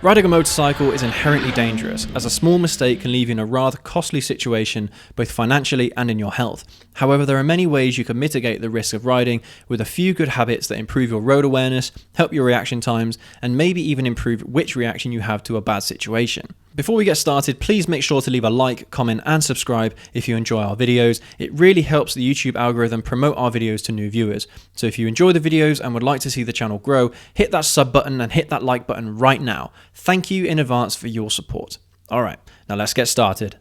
Riding a motorcycle is inherently dangerous, as a small mistake can leave you in a rather costly situation, both financially and in your health. However, there are many ways you can mitigate the risk of riding with a few good habits that improve your road awareness, help your reaction times, and maybe even improve which reaction you have to a bad situation. Before we get started, please make sure to leave a like, comment, and subscribe if you enjoy our videos. It really helps the YouTube algorithm promote our videos to new viewers. So if you enjoy the videos and would like to see the channel grow, hit that sub button and hit that like button right now. Thank you in advance for your support. Alright, now let's get started.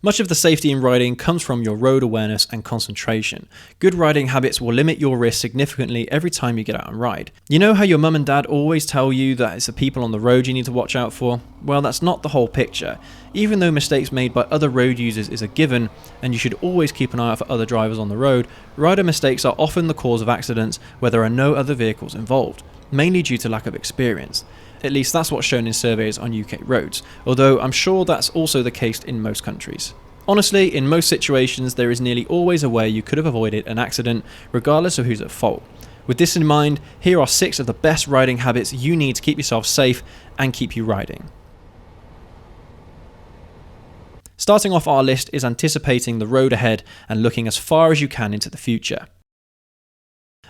Much of the safety in riding comes from your road awareness and concentration. Good riding habits will limit your risk significantly every time you get out and ride. You know how your mum and dad always tell you that it's the people on the road you need to watch out for? Well, that's not the whole picture. Even though mistakes made by other road users is a given, and you should always keep an eye out for other drivers on the road, rider mistakes are often the cause of accidents where there are no other vehicles involved, mainly due to lack of experience. At least that's what's shown in surveys on UK roads, although I'm sure that's also the case in most countries. Honestly, in most situations there is nearly always a way you could have avoided an accident, regardless of who's at fault. With this in mind, here are 6 of the best riding habits you need to keep yourself safe and keep you riding. Starting off our list is anticipating the road ahead and looking as far as you can into the future.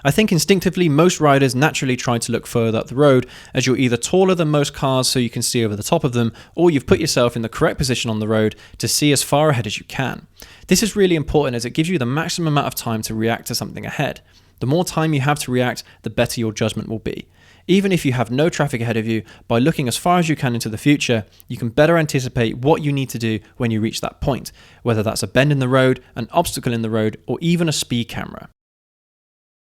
I think instinctively most riders naturally try to look further up the road, as you're either taller than most cars so you can see over the top of them, or you've put yourself in the correct position on the road to see as far ahead as you can. This is really important as it gives you the maximum amount of time to react to something ahead. The more time you have to react, the better your judgment will be. Even if you have no traffic ahead of you, by looking as far as you can into the future, you can better anticipate what you need to do when you reach that point, whether that's a bend in the road, an obstacle in the road, or even a speed camera.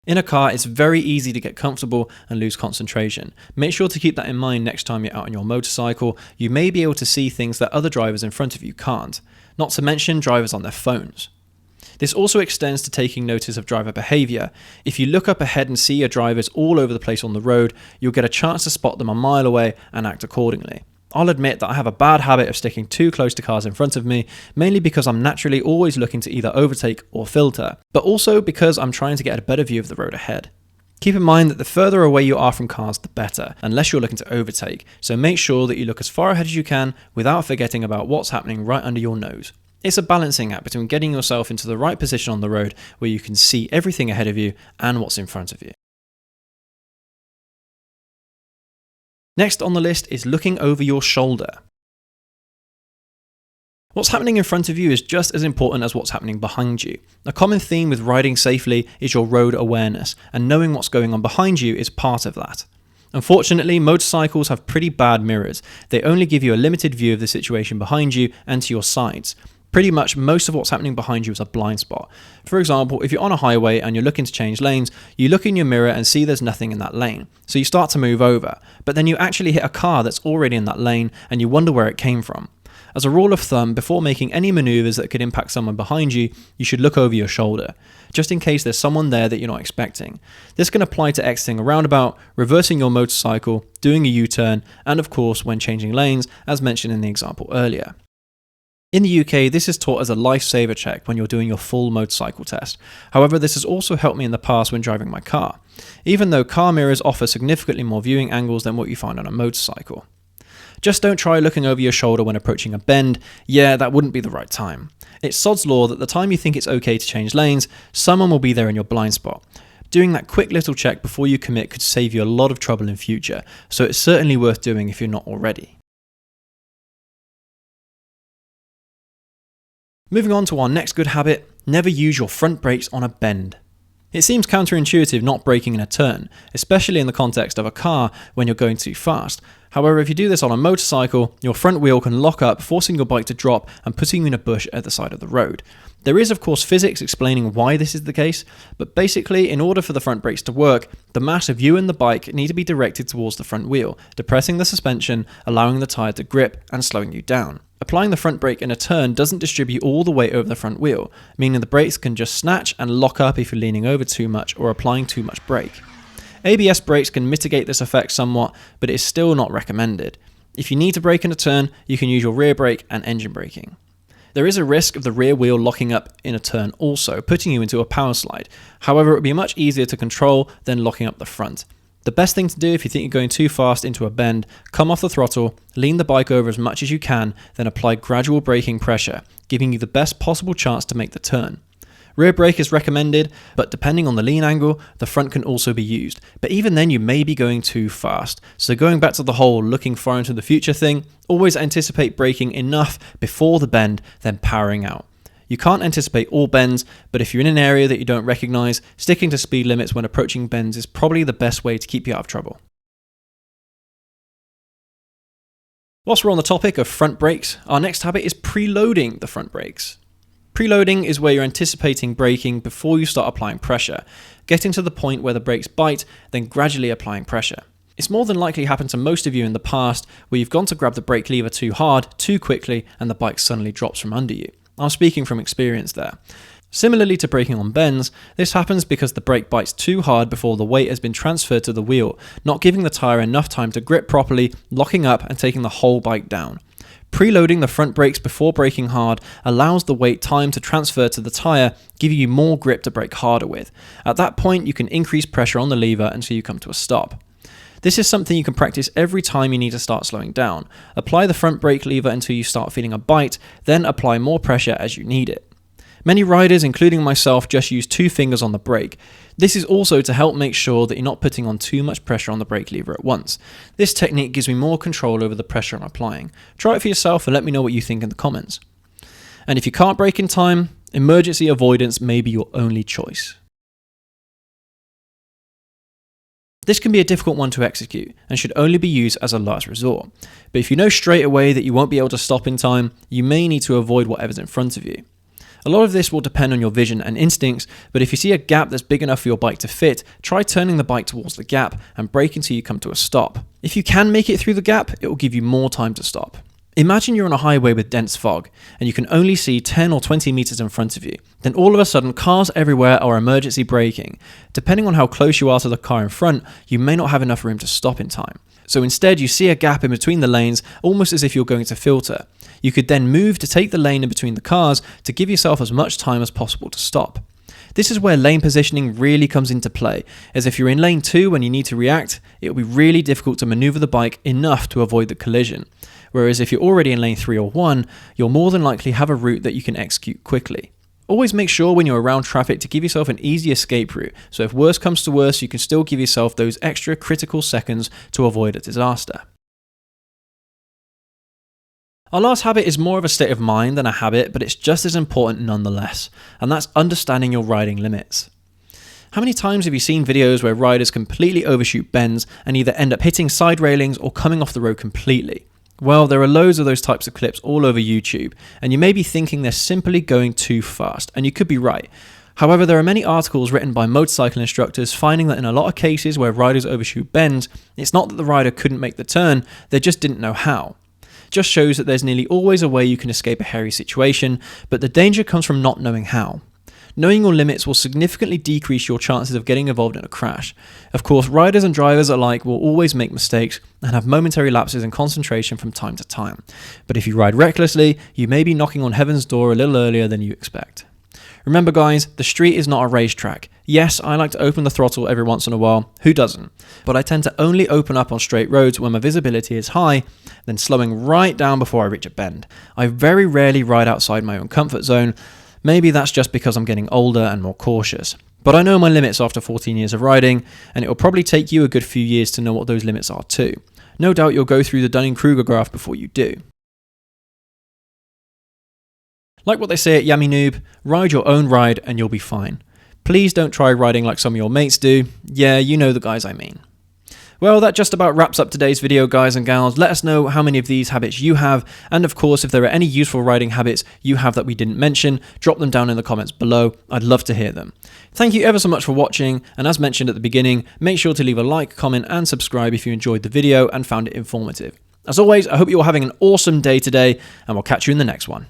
In a car, it's very easy to get comfortable and lose concentration. Make sure to keep that in mind next time you're out on your motorcycle. You may be able to see things that other drivers in front of you can't, not to mention drivers on their phones. This also extends to taking notice of driver behaviour. If you look up ahead and see your drivers all over the place on the road, you'll get a chance to spot them a mile away and act accordingly. I'll admit that I have a bad habit of sticking too close to cars in front of me, mainly because I'm naturally always looking to either overtake or filter, but also because I'm trying to get a better view of the road ahead. Keep in mind that the further away you are from cars, the better, unless you're looking to overtake, so make sure that you look as far ahead as you can without forgetting about what's happening right under your nose. It's a balancing act between getting yourself into the right position on the road where you can see everything ahead of you and what's in front of you. Next on the list is looking over your shoulder. What's happening in front of you is just as important as what's happening behind you. A common theme with riding safely is your road awareness, and knowing what's going on behind you is part of that. Unfortunately, motorcycles have pretty bad mirrors. They only give you a limited view of the situation behind you and to your sides. Pretty much most of what's happening behind you is a blind spot. For example, if you're on a highway and you're looking to change lanes, you look in your mirror and see there's nothing in that lane. So you start to move over, but then you actually hit a car that's already in that lane and you wonder where it came from. As a rule of thumb, before making any maneuvers that could impact someone behind you, you should look over your shoulder, just in case there's someone there that you're not expecting. This can apply to exiting a roundabout, reversing your motorcycle, doing a U-turn, and of course when changing lanes, as mentioned in the example earlier. In the UK, this is taught as a lifesaver check when you're doing your full motorcycle test. However, this has also helped me in the past when driving my car, even though car mirrors offer significantly more viewing angles than what you find on a motorcycle. Just don't try looking over your shoulder when approaching a bend. Yeah, that wouldn't be the right time. It's sod's law that the time you think it's okay to change lanes, someone will be there in your blind spot. Doing that quick little check before you commit could save you a lot of trouble in future, so it's certainly worth doing if you're not already. Moving on to our next good habit, never use your front brakes on a bend. It seems counterintuitive not braking in a turn, especially in the context of a car when you're going too fast. However, if you do this on a motorcycle, your front wheel can lock up, forcing your bike to drop and putting you in a bush at the side of the road. There is of course physics explaining why this is the case, but basically in order for the front brakes to work, the mass of you and the bike need to be directed towards the front wheel, depressing the suspension, allowing the tyre to grip and slowing you down. Applying the front brake in a turn doesn't distribute all the weight over the front wheel, meaning the brakes can just snatch and lock up if you're leaning over too much or applying too much brake. ABS brakes can mitigate this effect somewhat, but it is still not recommended. If you need to brake in a turn, you can use your rear brake and engine braking. There is a risk of the rear wheel locking up in a turn also, putting you into a power slide. However, it would be much easier to control than locking up the front. The best thing to do if you think you're going too fast into a bend, come off the throttle, lean the bike over as much as you can, then apply gradual braking pressure, giving you the best possible chance to make the turn. Rear brake is recommended, but depending on the lean angle, the front can also be used. But even then, you may be going too fast. So going back to the whole looking far into the future thing, always anticipate braking enough before the bend, then powering out. You can't anticipate all bends, but if you're in an area that you don't recognize, sticking to speed limits when approaching bends is probably the best way to keep you out of trouble. Whilst we're on the topic of front brakes, our next habit is preloading the front brakes. Preloading is where you're anticipating braking before you start applying pressure, getting to the point where the brakes bite, then gradually applying pressure. It's more than likely happened to most of you in the past where you've gone to grab the brake lever too hard, too quickly, and the bike suddenly drops from under you. I'm speaking from experience there. Similarly to braking on bends, this happens because the brake bites too hard before the weight has been transferred to the wheel, not giving the tyre enough time to grip properly, locking up and taking the whole bike down. Preloading the front brakes before braking hard allows the weight time to transfer to the tyre, giving you more grip to brake harder with. At that point, you can increase pressure on the lever until you come to a stop. This is something you can practice every time you need to start slowing down. Apply the front brake lever until you start feeling a bite, then apply more pressure as you need it. Many riders, including myself, just use 2 fingers on the brake. This is also to help make sure that you're not putting on too much pressure on the brake lever at once. This technique gives me more control over the pressure I'm applying. Try it for yourself and let me know what you think in the comments. And if you can't brake in time, emergency avoidance may be your only choice. This can be a difficult one to execute and should only be used as a last resort. But if you know straight away that you won't be able to stop in time, you may need to avoid whatever's in front of you. A lot of this will depend on your vision and instincts, but if you see a gap that's big enough for your bike to fit, try turning the bike towards the gap and brake until you come to a stop. If you can make it through the gap, it will give you more time to stop. Imagine you're on a highway with dense fog, and you can only see 10 or 20 meters in front of you. Then all of a sudden, cars everywhere are emergency braking. Depending on how close you are to the car in front, you may not have enough room to stop in time. So instead, you see a gap in between the lanes, almost as if you're going to filter. You could then move to take the lane in between the cars to give yourself as much time as possible to stop. This is where lane positioning really comes into play, as if you're in lane 2 when you need to react, it will be really difficult to maneuver the bike enough to avoid the collision. Whereas if you're already in lane 3 or 1, you'll more than likely have a route that you can execute quickly. Always make sure when you're around traffic to give yourself an easy escape route, so if worse comes to worse, you can still give yourself those extra critical seconds to avoid a disaster. Our last habit is more of a state of mind than a habit, but it's just as important nonetheless, and that's understanding your riding limits. How many times have you seen videos where riders completely overshoot bends and either end up hitting side railings or coming off the road completely? Well, there are loads of those types of clips all over YouTube, and you may be thinking they're simply going too fast, and you could be right. However, there are many articles written by motorcycle instructors finding that in a lot of cases where riders overshoot bends, it's not that the rider couldn't make the turn, they just didn't know how. Just shows that there's nearly always a way you can escape a hairy situation, but the danger comes from not knowing how. Knowing your limits will significantly decrease your chances of getting involved in a crash. Of course, riders and drivers alike will always make mistakes and have momentary lapses in concentration from time to time. But if you ride recklessly, you may be knocking on heaven's door a little earlier than you expect. Remember guys, the street is not a racetrack. Yes, I like to open the throttle every once in a while, who doesn't? But I tend to only open up on straight roads when my visibility is high, then slowing right down before I reach a bend. I very rarely ride outside my own comfort zone. Maybe that's just because I'm getting older and more cautious. But I know my limits after 14 years of riding, and it will probably take you a good few years to know what those limits are too. No doubt you'll go through the Dunning-Kruger graph before you do. Like what they say at Yummy Noob, ride your own ride and you'll be fine. Please don't try riding like some of your mates do. Yeah, you know the guys I mean. Well, that just about wraps up today's video, guys and gals. Let us know how many of these habits you have, and of course, if there are any useful riding habits you have that we didn't mention, drop them down in the comments below. I'd love to hear them. Thank you ever so much for watching, and as mentioned at the beginning, make sure to leave a like, comment, and subscribe if you enjoyed the video and found it informative. As always, I hope you're having an awesome day today, and we'll catch you in the next one.